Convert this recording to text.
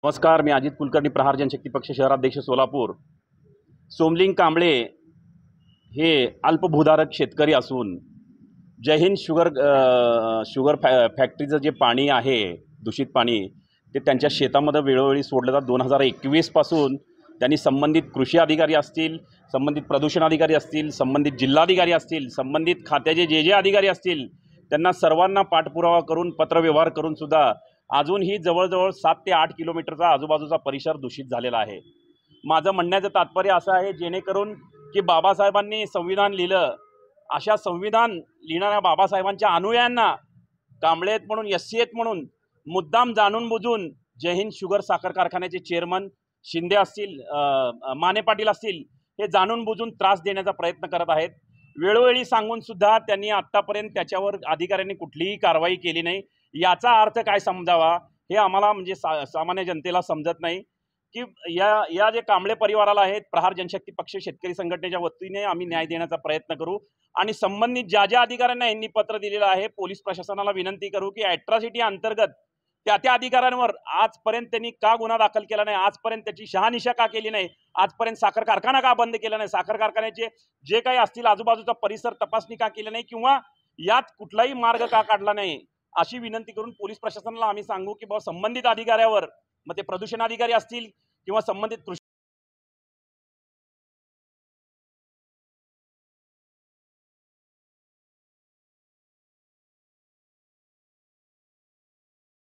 नमस्कार, मी अजित कुलकर्णी, प्रहार जनशक्ती पक्ष शहराध्यक्ष सोलापूर। सोमलिंग कांबळे हे अल्पभूधारक शेतकरी असून जय हिंद शुगर फॅक्टरीचं जे पाणी आहे, दूषित पाणी, ते त्यांच्या शेतामध्ये वेळोवेळी सोडलं जातं। 2021 पासून त्यांनी संबंधित कृषी अधिकारी असतील, संबंधित प्रदूषण अधिकारी असतील, संबंधित जिल्हाधिकारी असतील, संबंधित खात्याचे जे अधिकारी असतील, त्यांना सर्वांना पाठपुरावा करून पत्रव्यवहार करून सुद्धा अजूनही जवळजवळ 7 ते 8 किलोमीटरचा आजूबाजूचा परिसर दूषित झालेला आहे। माझं म्हणण्याचं तात्पर्य असं आहे, जेणेकरून की बाबासाहेबांनी संविधान लिहिलं, अशा संविधान लिहिणाऱ्या बाबासाहेबांच्या अनुयायांना कांबळे आहेत म्हणून, एससी आहेत म्हणून मुद्दाम जाणून बुजून जय हिंद शुगर साखर कारखान्याचे चेअरमन शिंदे असतील, माने पाटील असतील, हे जाणून बुजून त्रास देण्याचा प्रयत्न करत आहेत। वेळोवेळी सांगून सुद्धा त्यांनी आत्तापर्यंत त्याच्यावर अधिकाऱ्यांनी कुठलीही कारवाई केली नाही। याचा अर्थ काय समजावा हे आम्हाला म्हणजे सामान्य जनतेला समजत नाही की या जे कांबळे परिवाराला आहेत, प्रहार जनशक्ती पक्ष शेतकरी संघटनेच्या वतीने आम्ही न्याय देण्याचा प्रयत्न करू आणि संबंधित ज्या अधिकाऱ्यांना यांनी पत्र दिलेलं आहे, पोलीस प्रशासनाला विनंती करू की अॅट्रॉसिटी अंतर्गत त्या अधिकाऱ्यांवर आजपर्यंत त्यांनी का गुन्हा दाखल केला नाही, आजपर्यंत त्याची शहानिशा का केली नाही, आजपर्यंत साखर कारखाना का बंद केला नाही, साखर कारखान्याचे जे काही असतील आजूबाजूचा परिसर तपासणी का केली नाही, किंवा यात कुठलाही मार्ग का काढला नाही, अशी विनंती करून पोलीस प्रशासनाला आम्ही सांगू की बाबा संबंधित अधिकाऱ्यावर, मग ते प्रदूषण अधिकारी असतील किंवा संबंधित